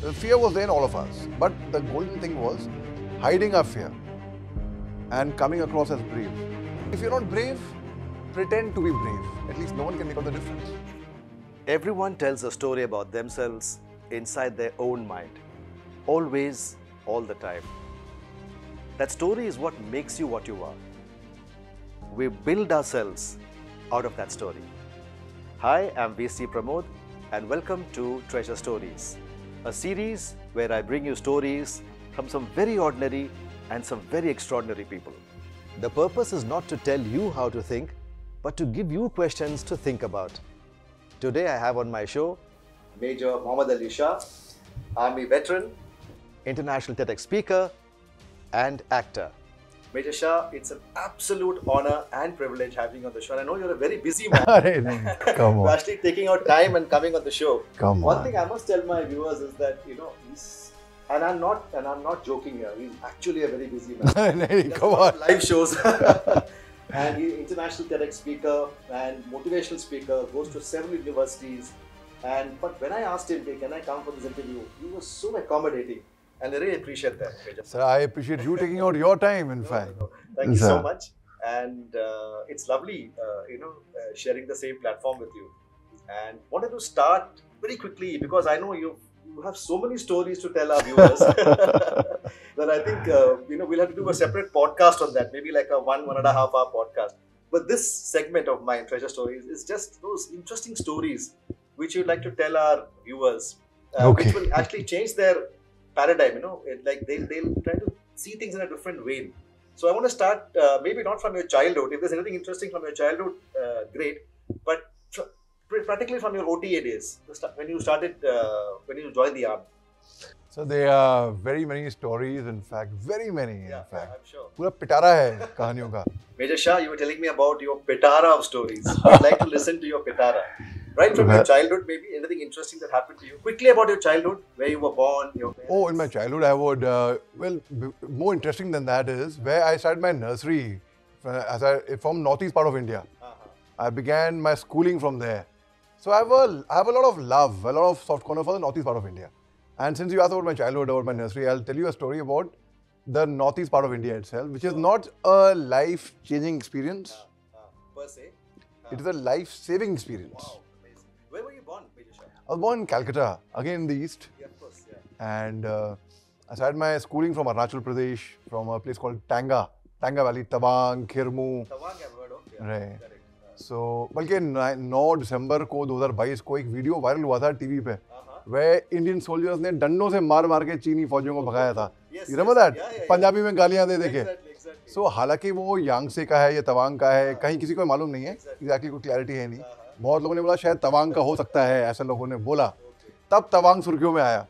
The fear was there in all of us. But the golden thing was hiding our fear and coming across as brave. If you're not brave, pretend to be brave. At least no one can make out the difference. Everyone tells a story about themselves inside their own mind. Always, all the time. That story is what makes you what you are. We build ourselves out of that story. Hi, I'm VC Pramod and welcome to Treasure Stories, a series where I bring you stories from some very ordinary and some very extraordinary people. The purpose is not to tell you how to think, but to give you questions to think about. Today I have on my show Major Mohammad Ali Shah, Army veteran, international TEDx speaker and actor. Major Shah, it's an absolute honor and privilege having you on the show. And I know you're a very busy man. Come on. Actually taking out time and coming on the show. Come One on. thing I must tell my viewers is that he's, and I'm not joking here. He's actually a very busy man. He does Come a lot on. of live shows. And he's international TEDx speaker and motivational speaker, goes to several universities. But when I asked him, "Hey, can I come for this interview?" he was so accommodating. And I really appreciate that, Major. Sir, I appreciate you taking out your time, in fact. Thank you Sir. so much. And it's lovely, sharing the same platform with you. And wanted to start very quickly because I know you have so many stories to tell our viewers that I think we'll have to do a separate podcast on that, maybe like a 1.5 hour podcast. But this segment of mine, Treasure Stories, is just those interesting stories which you'd like to tell our viewers, Okay. which will actually change their paradigm. They'll try to see things in a different way. So I want to start maybe not from your childhood. If there's anything interesting from your childhood, great. But practically from your OTA days, when you joined the army. So there are very many stories, in fact, very many, in Yeah, fact. I'm sure. पूरा पिटारा है कहानियों का. Major Shah, you were telling me about your pitara of stories. I'd like to listen to your pitara. Right from your childhood, maybe anything interesting that happened to you. Quickly about your childhood, where you were born, your parents. Oh, in my childhood, I would, more interesting than that is where I started my nursery from northeast part of India. I began my schooling from there. So I have a lot of love, a lot of soft corner for the northeast part of India. And since you asked about my childhood, about my nursery, I'll tell you a story about the northeast part of India itself, which is not a life-changing experience. Per se. It is a life-saving experience. Wow, amazing. Where were you born, Major Shah? I was born in Calcutta, again in the east. Yeah, of course, yeah. And I started my schooling from Arunachal Pradesh, from a place called Tanga Valley, Tawang, Khirmu. Tawang I've heard of. Yeah, Right. correct. So, बल्कि 9 दिसंबर को 2022 को एक video viral हुआ था TV पे, where Indian soldiers ने डंडों से मार के चीनी फौजियों को भगाया था. Yes, You remember that? yeah, yeah. Punjabi में गालियां दे के. Exactly. So हालांकि वो यांगसे का है या तवांग का है, कहीं किसी को मालूम नहीं है, एग्जैक्टली कोई क्लैरिटी है नहीं. बहुत लोगों ने बोला शायद तवांग का हो सकता है, ऐसे लोगों ने बोला. तब तवांग सुर्खियों में आया.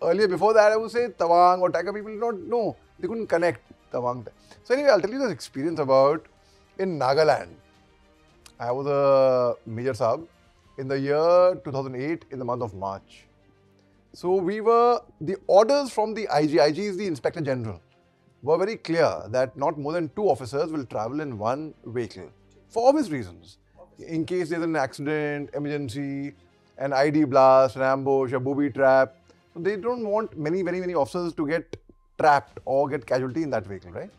Earlier, before that, I would say Tawang or Tanga, people did not know. They couldn't connect Tawang. So anyway, I'll tell you this experience about in Nagaland. I was a Major Saab in the year 2008 in the month of March. So the orders from the IG is the Inspector General, were very clear that not more than 2 officers will travel in one vehicle for obvious reasons. In case there's an accident, emergency, an ID blast, an ambush, a booby trap. So they don't want many officers to get trapped or get casualty in that vehicle, right?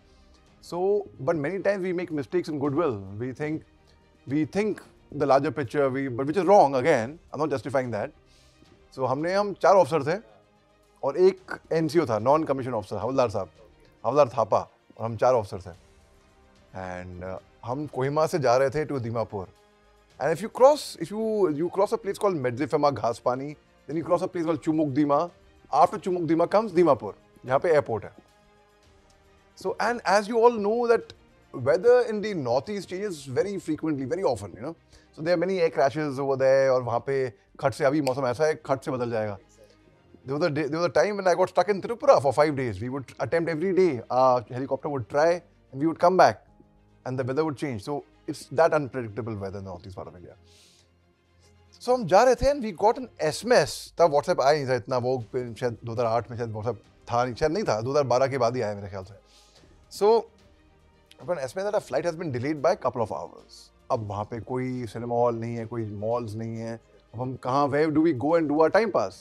So, but many times we make mistakes in goodwill. We think the larger picture, but which is wrong again. I'm not justifying that. So हम 4 officer थे और एक NCO था, non commission officer, हवलदार साहब, हवलदार थापा, और हम 4 officer थे. And हम कोहिमा से जा रहे थे to Dimapur. And if you cross a place called Medziphema Ghaspani, then you cross a place called Chumukedima. After Chumukedima comes Dimapur, जहाँ पे एयरपोर्ट है. So, and as you all know that weather in the northeast changes very frequently, very often, So there are many air crashes over there, और वहाँ पे खट से अभी मौसम ऐसा है, खट से बदल जाएगा. There was a time when I got stuck in Tripura for 5 days. We would attempt every day. Our helicopter would try, and we would come back, and the weather would change. So it's that unpredictable weather in the northeast part of India. So हम जा रहे थे, and we got an SMS. तब WhatsApp आया नहीं था इतना, वो शायद 2008 में शायद WhatsApp था नहीं, शायद नहीं था, 2012 के बाद ही आया मेरे ख्याल से. So when SMS that a flight has been delayed by a couple of hours. अब वहाँ पे कोई सिनेमा हॉल नहीं है, कोई मॉल्स नहीं है. अब हम कहाँ, where do we go and do our time pass?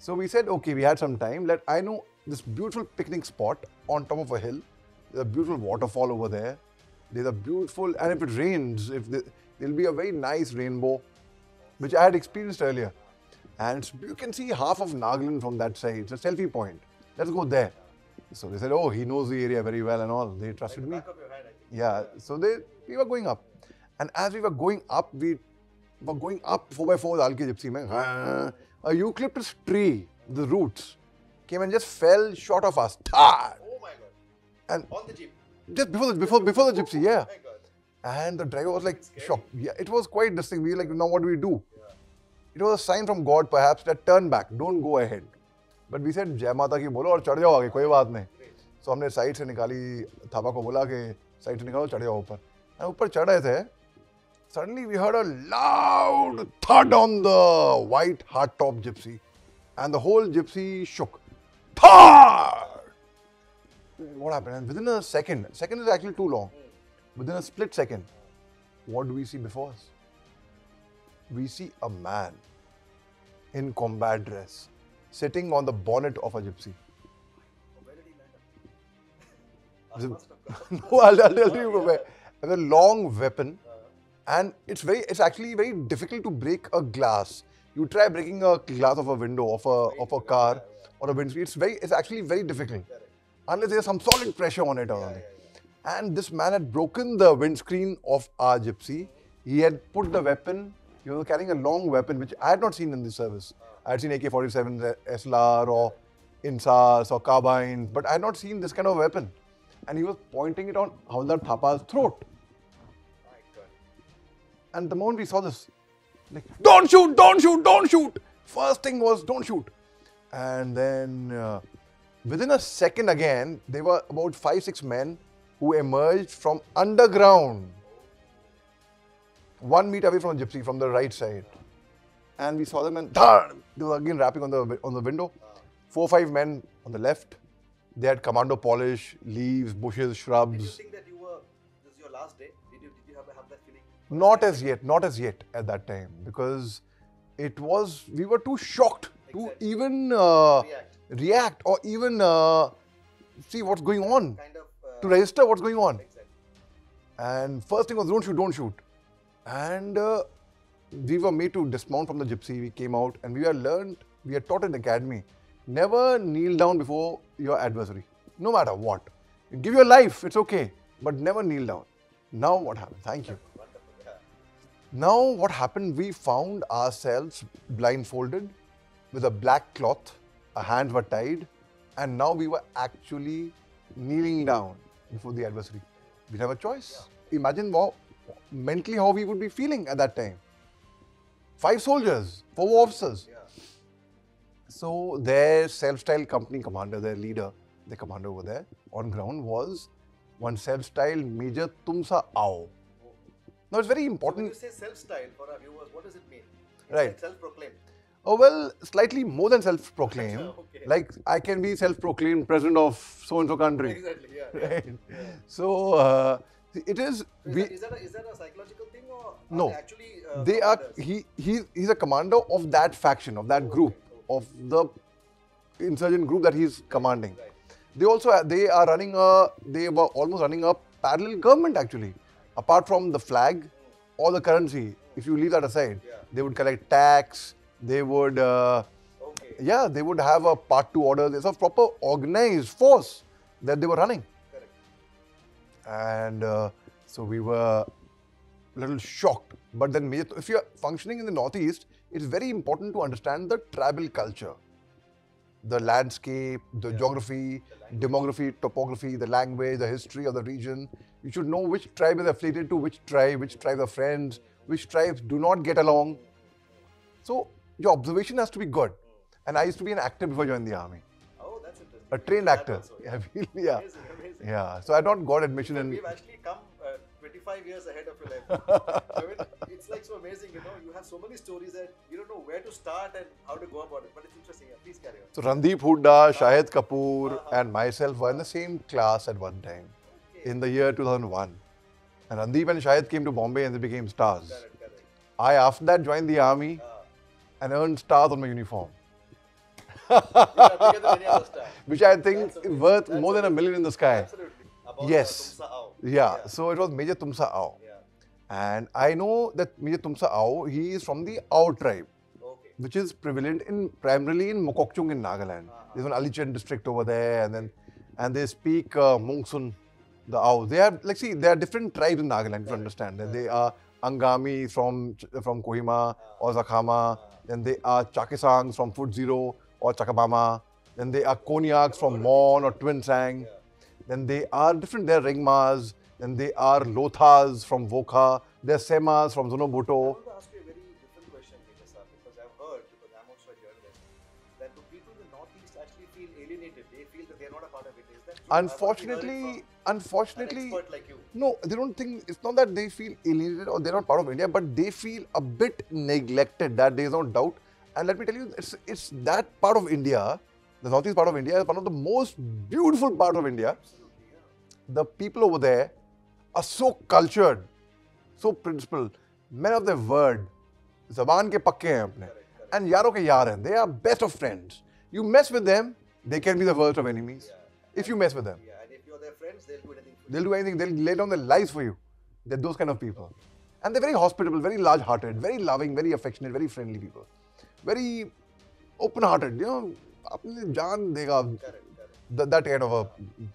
So we said, okay, we had some time. I know this beautiful picnic spot on top of a hill. There's a beautiful waterfall over there. There's a beautiful, and if it rains, there'll be a very nice rainbow, which I had experienced earlier. And you can see half of Nagaland from that side. It's a selfie point. Let's go there. So they said, oh, he knows the area very well and all. They trusted me. Back of your hand, I think. Yeah, so we were going up. And as we were going up, 4x4 with Alki Gypsy mein, a eucalyptus tree, the roots, came and just fell short of us. Thud! Oh my God. And On the jeep. just before the Gypsy, yeah. Oh my God. And the driver was like shocked. Yeah, it was quite distinct. We were like, now what do we do? It was a sign from God perhaps that turn back, don't go ahead. But we said, Jai Mata ki bolo aur chढ़ जाओ आगे, कोई बात नहीं. So हमने side से निकाली, थापा को बोला कि साइड से निकालो, चढ़ जाओ ऊपर. And ऊपर चढ़ रहे थे. Suddenly we heard a loud thud on the white hardtop gypsy. And the whole gypsy shook. Thud! What happened? And within a second is actually too long. Within a split second, what do we see before us? We see a man in combat dress sitting on the bonnet of a gypsy. Where did he land up? No, I'll tell you where. With a long weapon, and it's actually very difficult to break a glass. You try breaking a glass of a window of a car or a windscreen. It's actually very difficult unless there's some solid pressure on it or something. And this man had broken the windscreen of our gypsy. He had put the weapon. He was carrying a long weapon, which I had not seen in this service. I had seen AK-47 SLR or INSAS or carbines, but I had not seen this kind of weapon. And he was pointing it on Havildar Thapa's throat. My God. And the moment we saw this, like, don't shoot, don't shoot, don't shoot. First thing was, don't shoot. And then within a second again, there were about 5-6 men who emerged from underground. 1 meter away from the gypsy, from the right side. And we saw them and they were again rapping on the window. 4-5 men on the left. They had commando polish, leaves, bushes, Did you shrubs. think that this is your last day? Did you have that feeling? Not as yet at that time, because we were too shocked to Exactly. even React. or even see what's going on, Kind of. to register what's going on. Exactly. And first thing was, don't shoot. And we were made to dismount from the gypsy. We came out and we are taught in the academy, never kneel down before your adversary, no matter what. You give your life, it's okay, but never kneel down. Now what happened? Thank you. Wonderful. Yeah. Now what happened, we found ourselves blindfolded with a black cloth, our hands were tied, and now we were actually kneeling down before the adversary. We didn't have a choice. Imagine mentally how we would be feeling at that time. 5 soldiers, 4 officers. Yeah. So their self-styled company commander, their leader, the commander over there on ground was one self-styled Major Tumsa Ao. Now it's very So when important. you say self-styled for our viewers, what does it mean? It's Right. like self-proclaimed. Oh, well, slightly more than self-proclaimed. Okay. Like, I can be self-proclaimed president of so-and-so country. Exactly. Yeah. Right? So, it is... Is that a psychological thing, or are No. they actually? They are... commanders? He's a commander of that faction, of that group, of the insurgent group that he's commanding. Right. They were almost running a parallel government actually. Apart from the flag or the currency, if you leave that aside, Yeah. they would collect tax, they would... Okay. they would have a Part 2 order. There's a proper organized force that they were running. Correct. And so we were a little shocked. But then if you're functioning in the Northeast, it's very important to understand the tribal culture. The landscape, the geography, demography, topography, the language, the history of the region. You should know which tribe is affiliated to which tribes are friends, which tribes do not get along. So your observation has to be good. And I used to be an actor before joining the army, Oh, that's interesting. a trained That actor. also, Yeah, Amazing, amazing. yeah. So I not got admission in. We've actually come 25 years ahead of your life. I mean, it's like so amazing, you know. You have so many stories that you don't know where to start and how to go about it. But it's interesting. Yeah, please carry on. So Randeep Hooda, Shahid Kapoor, and myself were in the same class at one time in the year 2001. And Randeep and Shahid came to Bombay and they became stars. Correct. I after that joined the army and earned stars on my uniform. Bigger than any other star. which I think That's is amazing. worth That's more than a amazing. million in the sky. Absolutely. About Yes. Tumsa Ao. Yeah. So it was Major Tumsa Ao. Yeah. And I know that Major Tumsa Ao, he is from the Ao tribe, Okay. which is prevalent primarily in Mokokchung in Nagaland. There's an Alichen district over there, and they speak Mongsun, the Ao. They have, like, see, there are different tribes in Nagaland, if you understand. They are Angami from Kohima or Zakhama. Then they are Chakesangs from Foot Zero or Chakabama. Then they are Konyaks from Mon or Twinsang. Then they are different. There are Ringmas. Then they are Lothas from Vokha. There are Semas from I Zonobuto. want to ask you a very different question, Tejas sir, because I've heard, because I'm also a journalist, that the people in the Northeast actually feel alienated. They feel that they're not a part of it. Is that true? I've only heard it from Unfortunately, an expert like you. no, they don't think, it's not that they feel alienated or they're not part of India, but they feel a bit neglected, that there is no doubt. And let me tell you, it's that part of India, the northeast part of India, is one of the most beautiful part of India. Absolutely, yeah. The people over there are so cultured, so principled, men of their word, ज़बान के पक्के हैं अपने, and यारों के यार हैं. They are best of friends. You mess with them, they can be the worst of enemies. If you mess with them, Yeah, and if you're their friends, they'll do anything for you. they'll do anything. They'll lay down their lives for you. They're those kind of people, and they're very hospitable, very large-hearted, very loving, very affectionate, very friendly people, very open-hearted. You know, अपनी जान देगा. That kind of a,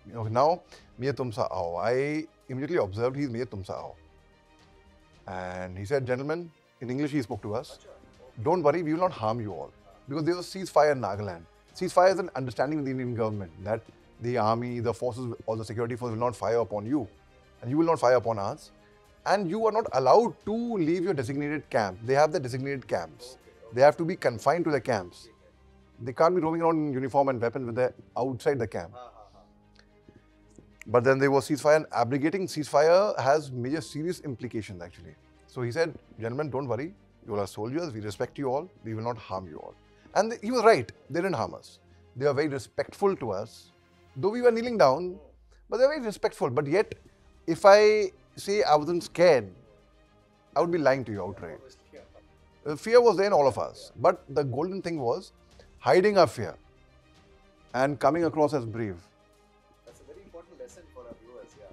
you know. Now, Miya Tumsa Ao. I immediately observed he's Miya Tumsa Ao. And he said, gentlemen, in English he spoke to us, don't worry, we will not harm you all. Because there was a ceasefire in Nagaland. Ceasefire is an understanding with the Indian government that the army, the forces, or the security forces will not fire upon you. And you will not fire upon us. And you are not allowed to leave your designated camp. They have the designated camps. They have to be confined to the camps. They can't be roaming around in uniform and weapons when they're outside the camp. But then there was ceasefire, and abrogating ceasefire has major serious implications actually. So he said, gentlemen, don't worry. You all are soldiers. We respect you all. We will not harm you all. And he was right. They didn't harm us. They were very respectful to us. Though we were kneeling down, but they were very respectful. But yet, if I say I wasn't scared, I would be lying to you outright. Fear was there in all of us. But the golden thing was hiding our fear and coming across as brave. That's a very important lesson for our viewers, yeah.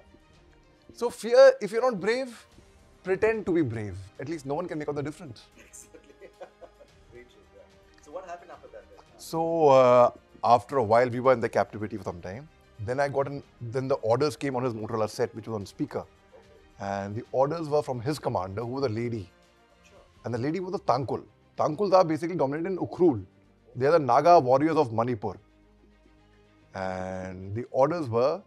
So fear, if you're not brave, pretend to be brave. At least no one can make out the difference. Exactly. Very true, yeah. So what happened after that then? So after a while, we were in the captivity for some time. Then then the orders came on his Motorola set, which was on speaker. And the orders were from his commander, who was a lady. And the lady was a Tangkul. Tangkuls are basically dominated in Ukhrul. They are the Naga warriors of Manipur. And the orders were,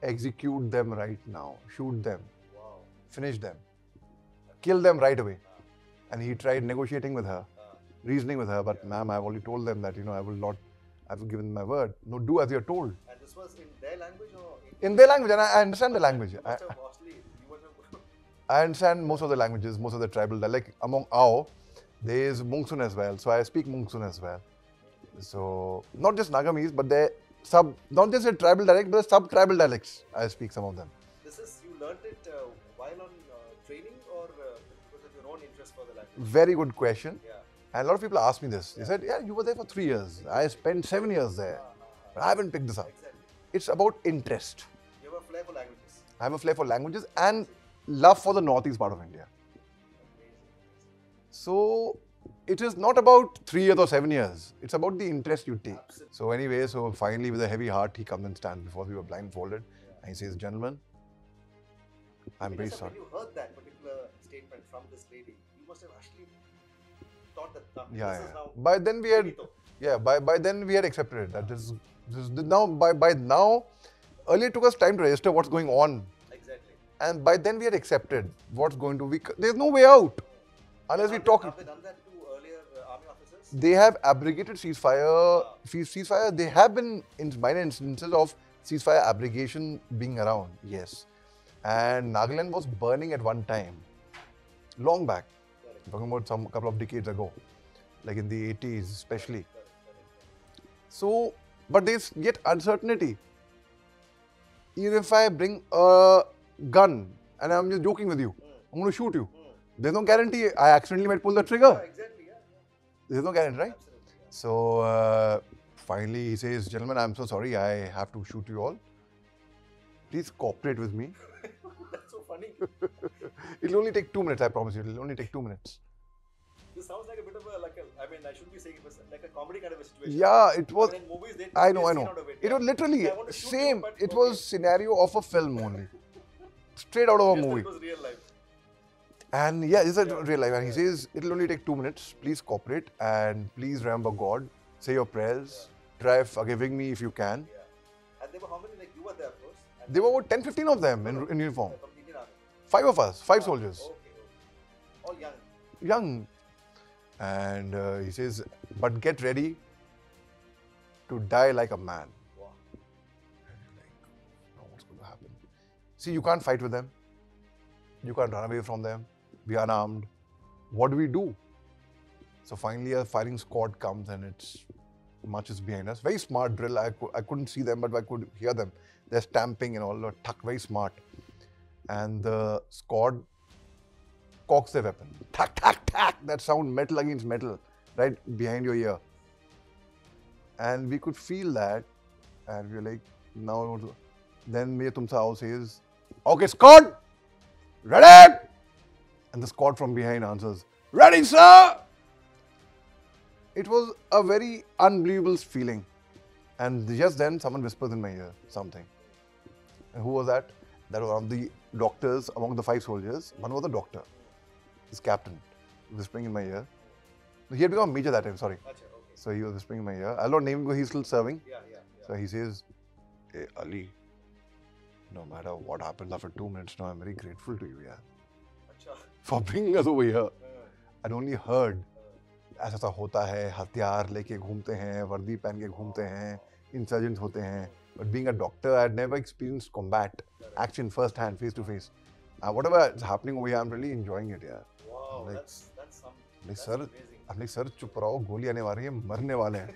execute them right now, shoot them, finish them, kill them right away. And he tried negotiating with her, reasoning with her, but ma'am, I've already told them that, I will not, I've given my word. No, do as you're told. And this was in their language or In their language, and I understand the language. You must have mostly, you must have I understand most of the languages, most of the tribal, like among Ao, there is Mungsun as well. So I speak Mungsun as well. So not just Nagamese, but they're not just a tribal dialect, but sub-tribal dialects. I speak some of them. This is, you learned it while on training or because of your own interest for the language? Very good question. Yeah. And a lot of people ask me this. They said, yeah, you were there for 3 years. I spent 7 years there. But I haven't picked this up. Exactly. It's about interest. You have a flair for languages. I have a flair for languages and love for the northeast part of India. So it is not about 3 years or 7 years. It's about the interest you take. So anyway, so finally with a heavy heart, he comes and stands before us. We were blindfolded. And he says, gentlemen, I'm very So sorry. when you heard that particular statement from this lady, you must have actually thought that Yeah, this yeah. is now By then we had, finito. yeah, by then we had accepted it. That this now, by now, earlier it took us time to register what's going on. Exactly. And by then we had accepted what's going to be, there's no way out. Unless we talk. Have they done that to earlier army officers? They have abrogated ceasefire. They have been in minor instances of ceasefire abrogation being around, yes. And Nagaland was burning at one time, long back. I'm talking about some couple of decades ago, like in the 80s especially. So, but there's yet uncertainty. Even if I bring a gun and I'm just joking with you, I'm going to shoot you. There's no guarantee I accidentally might pull the trigger. Exactly, yeah. There's no guarantee, right? Absolutely. So finally he says, "Gentlemen, I'm so sorry. I have to shoot you all. Please cooperate with me." That's so funny. It'll only take 2 minutes. I promise you. It'll only take 2 minutes. This sounds like a bit of a I mean, I should be saying it was like a comedy kind of a situation. Yeah, it was. I mean, in movies, they I know. take a scene out of it. It was literally Okay, I want to shoot same. you, but It okay. was scenario of a film only, straight out of a Yes, movie. It was real life. And yeah, this is real life. And he says, "It'll only take 2 minutes. Please cooperate and please remember God. Say your prayers. Try forgiving me if you can." Yeah. And there were how many? Like you were there, of course. And There were about 10, 15 of them in uniform. from Indian Army. 5 of us, 5 soldiers, Okay. All young. young. And he says, "But get ready to die like a man." Wow. And you're like, "No, what's going to happen?" See, you can't fight with them. You can't run away from them. We are unarmed. What do we do? So finally, a firing squad comes and it's marches behind us. Very smart drill. I couldn't see them, but I could hear them. They're stamping and all. Tuck, very smart. And the squad cocks their weapon. Tack, tack, tack. That sound, metal against metal, right behind your ear. And we could feel that. And we were like, now what to do? Then Mere Tumsa Aao says, "Okay, squad, ready?" And the squad from behind answers, "Ready, sir!" It was a very unbelievable feeling. And just then, someone whispers in my ear something. And who was that? That was one of the doctors among the 5 soldiers. One was a doctor, his captain, whispering in my ear. He had become a major that time, sorry. Achha, okay. So he was whispering in my ear. I'll not name him because he's still serving. Yeah. So he says, "Hey, Ali, no matter what happens after 2 minutes now, I'm very grateful to you, yeah, Achha. for bringing us over here. I'd only heard ऐसा ऐसा होता है, हथियार लेके घूमते हैं, वर्दी पहन के घूमते हैं, इंसर्जेंट्स होते हैं. But being a doctor, I'd never experienced combat, action first hand, face to face. Whatever is happening over here, I'm really enjoying it, yeah. Wow, Like- that's some. Like, That's sir, amazing. I'm like, sir, चुप रहो, गोली आने वाली है, मरने वाले हैं.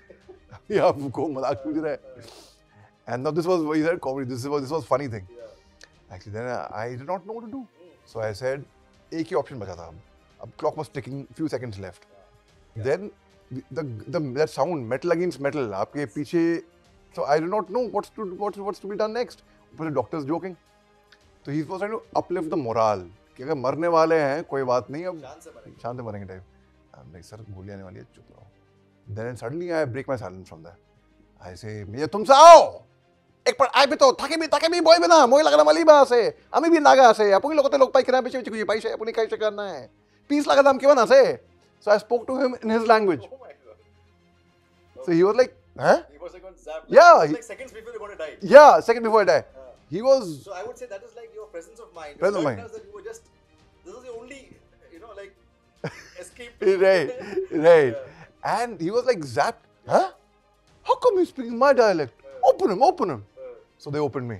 अभी आपको मजाक पूछ रहे हैं. And now this was, he said, comedy. This was funny thing. Yeah. Actually, then I did not know what to do. So I said, एक ही option बचा था. अब clock was ticking, few seconds left. Then that sound, metal against metal, आपके पीछे. So I did not know what's to be done next. But the doctor's joking. So he was trying to uplift the morale. कि अगर मरने वाले हैं, कोई बात नहीं, अब शांत से मरेंगे टाइप. I'm like, sir, गोली आने वाली है, चुप रहो. Then suddenly I break my silence from there. I say, "Mere Tumsa Aao! একবার আইবে তো থাকিবি বইবে না মই লাগানা মালিবা আছে আমি বি লাগা আছে আপুনি লগতে লগ পাই কিনা বেছি বেছি পাইছে আপুনি কাইছে কার নাই পিস লাগা দাম কিমান আছে so I spoke to him in his language Oh my God. so he was like huh He was like on zap. Yeah, It was he- like seconds before you're going to die. yeah second before I die he was So I would say that is like your presence of mind. Presence of Your mind. awareness that you were just. This is the only, like, escape. right Yeah. and he was like zapped huh how come you speaking my dialect open him so they opened me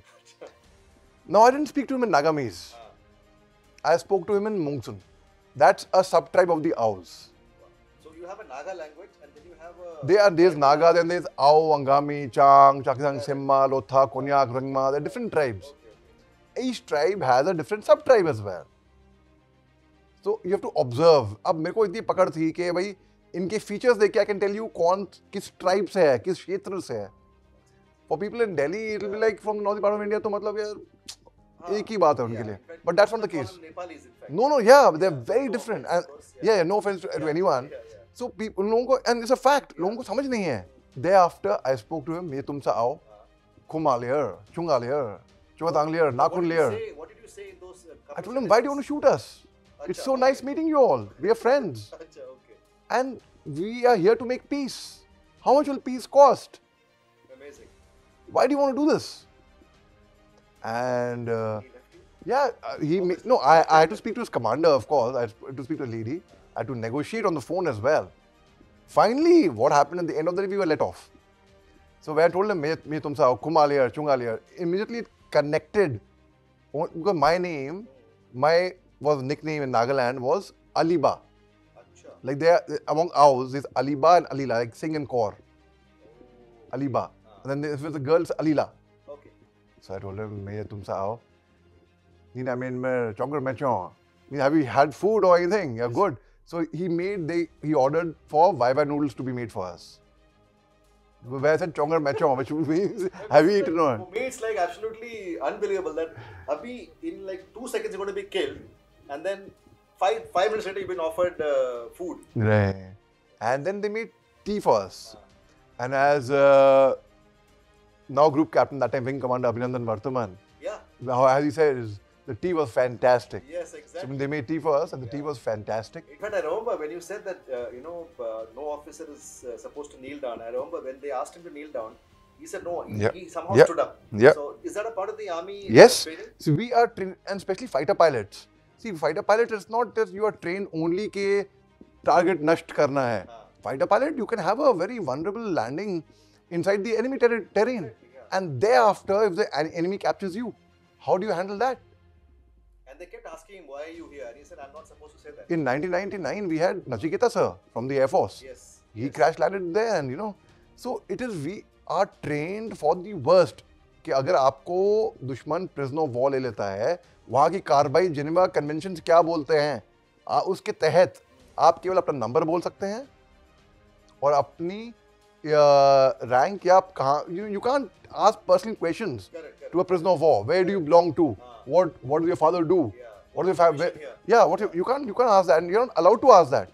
no I didn't speak to him in Nagamese I spoke to him in Mungsun that's a sub-tribe of the Aos. So you have a Naga language and then you have a. There's Naga, then there's Ao, Angami, Chang, Chakisang, Simma, Lotha, Konyak, Rangma. They're different tribes. Okay. Each tribe has a different sub-tribe as well. So you have to observe. अब मेरे को इतनी पकड़ थी कि भाई इनके features देख के I can tell you कौन किस tribe से है, किस क्षेत्र से है. For people in Delhi, it will be like from the northern part of India, तो मतलब यार एक ही बात है उनके लिए. In fact, But that's not the call case. them Nepalis, in fact. No, yeah, they're very different. of And course, yeah, no offense to anyone. Yeah. So people, लोगों को, and it's a fact, लोगों को समझ नहीं है. Thereafter, I spoke to him, "Mere Tumsa Aao, Kumalir, Chungalir, Chungatanglier, Nakunlier." What did you say in those? I told him, "Why do you want to shoot us? It's so nice meeting you all. We are friends, Achha, okay. and we are here to make peace. How much will peace cost? Amazing. Why do you want to do this?" And He left you? no, I had to speak to his commander, of course. I had to speak to a lady. I had to negotiate on the phone as well. Finally, what happened at the end of the day, we were let off. So when I told him, "Me tumsa aao, Kumalier, Chungalir," immediately it connected. Because my name, was nickname in Nagaland was Aliba. Achha. Like there, among ours, there's Aliba and Alila, like Singh and Kaur. Aliba. And then there's the girls, Alila. Okay. So I told him, "Mere tumsa aao. Nina mein chocolate machon. Have you had food or anything? Yeah, good." So he ordered for Viva noodles to be made for us. वैसे चोंगर मैचो, which means have you eaten or? For me, it's like absolutely unbelievable that Abhi in like 2 seconds you're going to be killed, and then five minutes later you've been offered food. Right. And then they made tea for us. And as now group captain, that time wing commander Abhinandan Varthaman, Yeah. how as he said, is the tea was fantastic. Yes, So exactly. they made tea for us, and the tea was fantastic. In fact, I remember when you said that no officer is supposed to kneel down. I remember when they asked him to kneel down, he said no. Yeah. He somehow Yeah. stood up. Yeah. So is that a part of the army Yes. training? So we are trained, and especially fighter pilots. See, fighter pilot is not just you are trained only के target नष्ट करना है. Fighter pilot, you can have a very vulnerable landing inside the enemy terrain, and thereafter, if the enemy captures you, how do you handle that? And they kept asking him, why are you here? And he said, I'm not supposed to say that. In 1999, we had Nachiketa sir from the Air Force. Yes. He crash landed there, and so it is we are trained for the worst. कि अगर आपको दुश्मन prison of war ले लेता है, वहाँ की कार्रवाई जिनेवा कन्वेंशन क्या बोलते हैं, उसके तहत आप केवल अपना नंबर बोल सकते हैं और अपनी रैंक या आप कहाँ you can't ask personal questions Correct. to a prisoner of war. Where do you belong to? What does your father do? Yeah. What does your family? Mission here. Yeah, you can't ask that, and you're not allowed to ask that.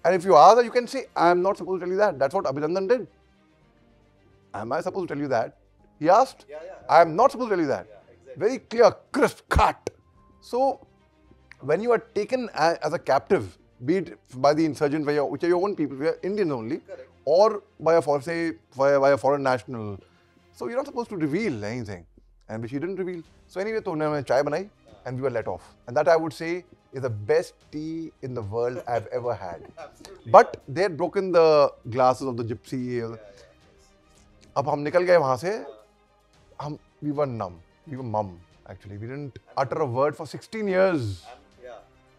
And if you ask that, you can say, I am not supposed to tell you that. That's what Abhinandan did. Am I supposed to tell you that? He asked. Yeah. I am not supposed to tell you that. Yeah, exactly. Very clear, crisp, cut. So, when you are taken as a captive, be it by the insurgent, which are your own people, we are Indians only, Correct. or by a foreign national, so you're not supposed to reveal anything, and which he didn't reveal. So anyway, तो उन्होंने चाय बनाई, and we were let off, and that I would say is the best tea in the world I've ever had. Absolutely. But they had broken the glasses of the gypsy. अब हम निकल गए वहाँ से. We were numb. We were mum. Actually, we didn't utter a word for 16 years.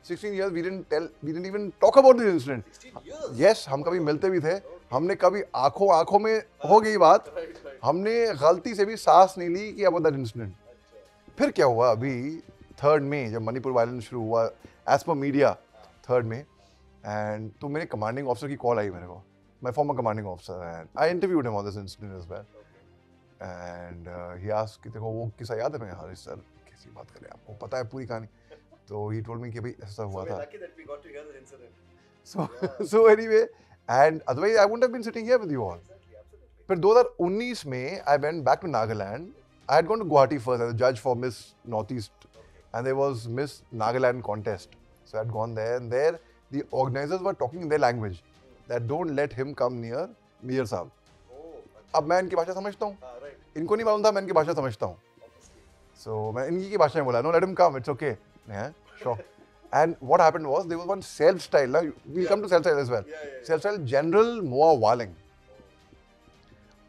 16 years, we didn't even talk about this incident. 16 years? Yes, हम कभी मिलते भी थे. हमने कभी आंखों में हो गई बात. Right. हमने गलती से भी सांस नहीं ली कि about that incident. फिर क्या हुआ अभी 3rd May जब मणिपुर वायलेंस शुरू हुआ, as per media 3rd May, and तो मेरे कमांडिंग ऑफिसर की कॉल आई मेरे को, my former commanding officer, and I interviewed him on this incident as well. And he asked कि देखो वो किस्सा याद है? मैं हाँ सर कैसी बात करें, आपको पता है पूरी कहानी. तो he told me कि भाई ऐसा हुआ So था. we're lucky that we got to hear this incident. So anyway, and otherwise I wouldn't have been sitting here with you all. Exactly, absolutely. फिर 2019 में I went back to Nagaland. I had gone to Guwahati first as a judge for Miss Northeast, and there was Miss Nagaland contest. So I had gone there, and there the organizers were talking in their language that don't let him come near Mir Saab. Oh, अब मैं इनकी भाषा समझता हूँ, right. इनको नहीं मालूम था मैं इनकी भाषा समझता हूँ. Obviously. So मैं इनकी की भाषा में बोला, no, let him come, it's okay. Yeah, sure. And what happened was there was one self-style. Now we'll come to self-style as well. Yeah. Self-style General Moa Waling.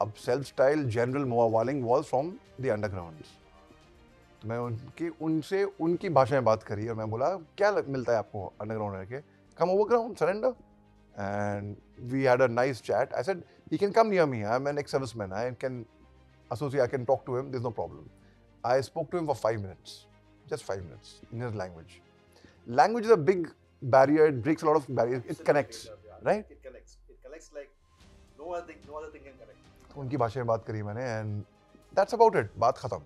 अब self-style General Moa Waling was from the undergrounds. तो मैं उनसे उनकी भाषा में बात करी और मैं बोला क्या मिलता है आपको अंडरग्राउंड रह के? Come overground, surrender. And we had a nice chat. I said he can come near me. I'm an ex-serviceman. I can associate. I can talk to him. There's no problem. I spoke to him for 5 minutes, just 5 minutes in his language. Language is a big barrier. It breaks a lot of barriers. It connects, right? It connects. It connects like no other thing can connect. तो उनकी भाषा में बात करी मैंने, and that's about it. बात खत्म.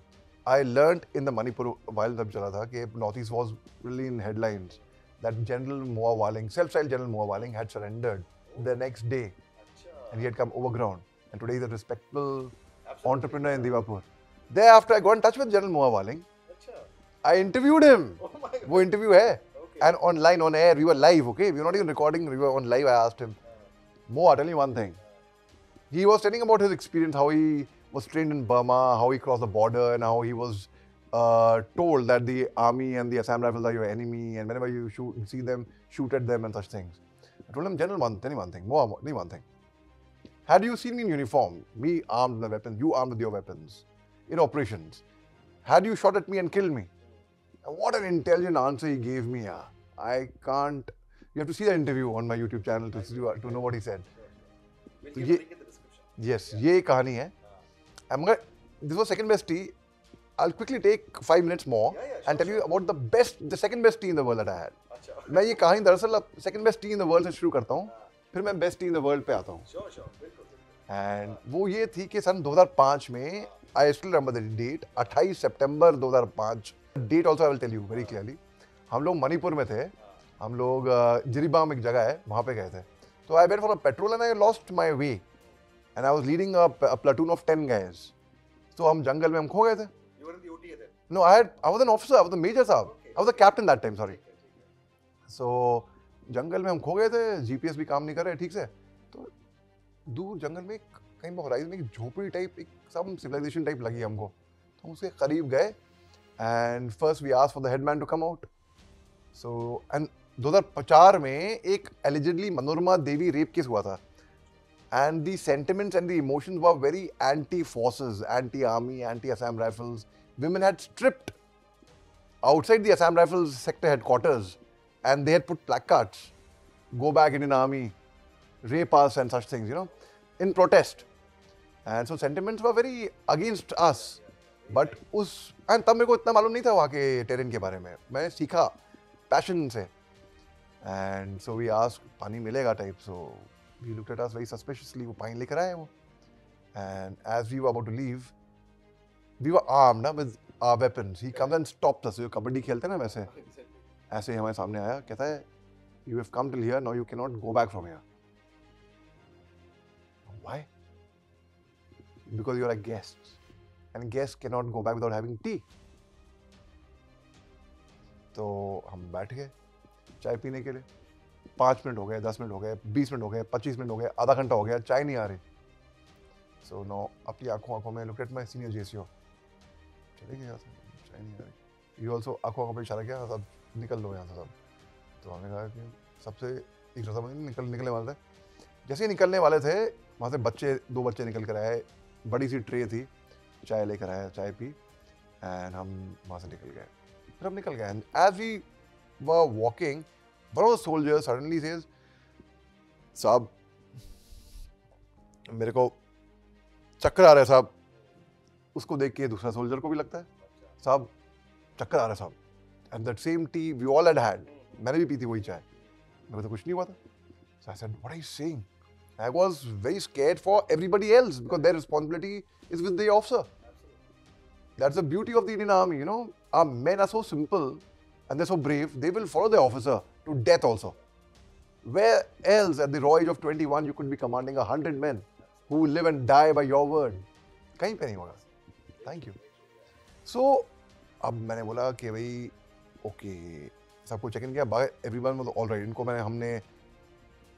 I learned in the Manipur while जब चला था कि Northeast was really in headlines that General Moa Waling, self-styled General Moa Waling, had surrendered the next day, and he had come overground. And today he's a respectable entrepreneur in Divapur. Thereafter, I got in touch with General Moa Waling. I interviewed him. Oh my God. वो interview है. Okay. And online, on air, we were live, okay? We were not even recording, we were on live. I asked him, Moa, tell me one thing. He was telling about his experience, how he was trained in Burma, how he crossed the border, and how he was told that the army and the Assam Rifles are your enemy, and whenever you see them, shoot at them and such things. I told him, General, tell me one thing. Moa, tell me one thing. Had you seen me in uniform, me armed with weapons, you armed with your weapons, in operations, had you shot at me and killed me? And what an intelligent answer he gave me. I can't. You have to see the interview on my YouTube channel to know what he said. We'll तो give ये- a link in the description. Yes, ये कहानी है. This was second best tea. I'll quickly take 5 minutes more Yeah, and tell you about the second best tea in the world that I had. अच्छा. मैं ये कहानी दरअसल second best tea in the world से शुरू करता हूँ, फिर मैं best tea in the world पे आता हूँ. Sure. बिल्कुल. एंड वो ये थी कि सन 2005 में, I still remember the date, 28 सितंबर 2005, date also I will tell you very clearly. हम लोग मणिपुर में थे, हम लोग जिरीबाम एक जगह है वहाँ पे गए थे। तो I went for a patrol and I lost my way and I was leading a platoon of 10 guys. तो हम जंगल में हम खो गए थे। No, I was an officer, I was the major sahib, I was the captain that time, sorry. So जंगल में हम खो गए थे, जीपीएस भी काम नहीं कर रहे ठीक से। तो दूर जंगल में कहीं होराइजन में एक झोपड़ी टाइप, एक सम सिविलाइजेशन टाइप लगी हमको। तो हम उसके करीब गए and first we asked for the headman to come out. So and 2004 में एक allegedly Manorama Devi rape case हुआ था and the sentiments and the emotions were very anti forces, anti army, anti Assam rifles. Women had stripped outside the Assam Rifles sector headquarters and they had put placards, go back Indian Army, rape us and such things, you know, in protest. And so sentiments were very against us. But and तब मेरे को इतना मालूम नहीं था वहाँ के terrain के बारे में, मैंने सीखा पैशन से। And so we asked, पानी मिलेगा type, so he looked at us very suspiciously, वो पानी लेकर आए वो। And as we were about to leave, we were armed with our weapons. He comes and stopped us. जो कबड्डी खेलते हैं ना वैसे, ऐसे ही हमारे सामने आया, कहता है you have come till here, now you cannot go back from here. Why? Because you are a guest and guests cannot go back without having tea. तो हम बैठ गए चाय पीने के लिए। 5 मिनट हो गए, 10 मिनट हो गए, 20 मिनट हो गए, 25 मिनट हो गए, आधा घंटा हो गया, चाय नहीं आ रही। So now अपनी आंखों में looked at my senior JCO, चले गए यहाँ से, चाय नहीं आ रही। ये ऑल्सो आंखों पे इशारा किया, सब निकल लो यहाँ से सब। तो हमने कहा कि सबसे एक रजामंदी निकलने वाले थे। जैसे ही निकलने वाले थे वहाँ से 2 बच्चे निकल कर आए, बड़ी सी ट्रे थी, चाय लेकर आए, चाय पी एंड हम वहाँ से निकल गए। फिर हम निकल गए and as we were walking, one of the soldiers suddenly says, साहब मेरे को चक्कर आ रहा है साहब। उसको देख के दूसरा सोल्जर को भी लगता है, साहब चक्कर आ रहा है साहब। And that same T V all had, मैंने भी पी थी वही चाय, मेरे को तो कुछ नहीं हुआ था। So I said what are you saying? I was very scared for everybody else because their responsibility is with the officer. That's the beauty of the Indian army, you know, our men are so simple and they are so brave, they will follow the officer to death also. Where else at the raw age of 21 you could be commanding 100 men who live and die by your word? कहीं पे नहीं होगा। Thank you. सो अब मैंने बोला कि भाई okay, सबको चेक इन किया, एवरीवन वाज ऑलराइट। इनको हमने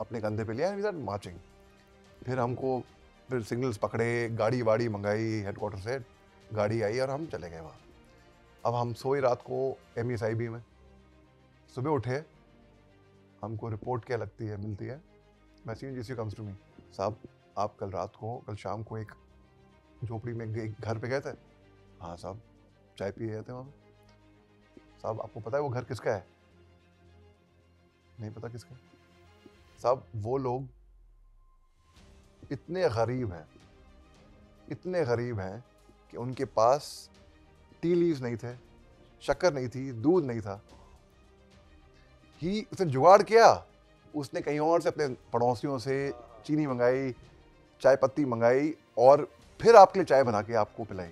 अपने कंधे पे लिया एंड वी स्टार्ट मार्चिंग। फिर सिग्नल्स पकड़े, गाड़ी वाड़ी मंगाई हेडक्वार्टर से, गाड़ी आई और हम चले गए वहाँ। अब हम सोए रात को MSIB में, सुबह उठे, हमको रिपोर्ट क्या लगती है, मिलती है, मैसेज जिससे कम्स टू मी, साहब आप कल शाम को एक झोपड़ी में एक घर पे गए थे। हाँ साहब, चाय पी गए थे वहाँ पे। साहब आपको पता है वो घर किसका है? नहीं पता किसका है। साहब वो लोग इतने गरीब हैं कि उनके पास टी लीव्स नहीं थे, शक्कर नहीं थी, दूध नहीं था। उसने जुगाड़ किया, उसने कहीं और से अपने पड़ोसियों से चीनी मंगाई, चाय पत्ती मंगाई और फिर आपके लिए चाय बना के आपको पिलाई।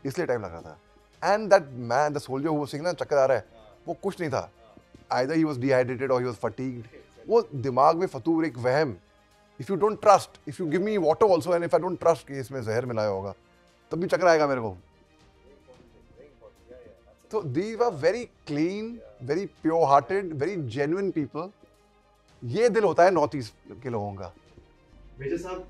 इसलिए टाइम लग रहा था। And that man, the soldier who was saying ना चक्कर आ रहा है, वो कुछ नहीं था। आइदर ही वाज डिहाइड्रेटेड और ही वाज फटीग्ड। वो दिमाग में फतूर एक वहम, if you don't trust, if you give me water also and if I don't trust कि इसमें जहर मिलाया होगा, तब भी चक्कर आएगा मेरे को। तो these were very clean, very pure-hearted, very genuine people. ये दिल होता है नॉर्थ ईस्ट के लोगों का। Major Saab,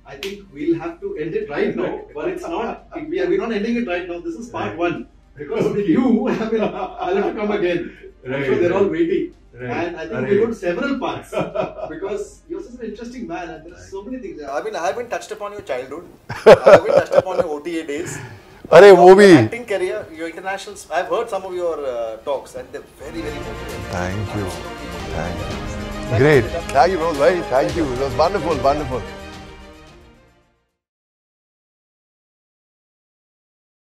I think we'll have to end it right now, but it's not. We're not ending it right now. This is part 1 because you have been. I'll have to come again. I'm sure they're all waiting, and I think we'll go to several parts because you're such an interesting man, and there are so many things. I mean, I haven't touched upon your childhood. I haven't touched upon your OTA days. अरे वो भी acting career, your internationals. I've heard some of your talks and they're very motivating. Thank you. Great. Thank you, bro. Thank you. It was wonderful.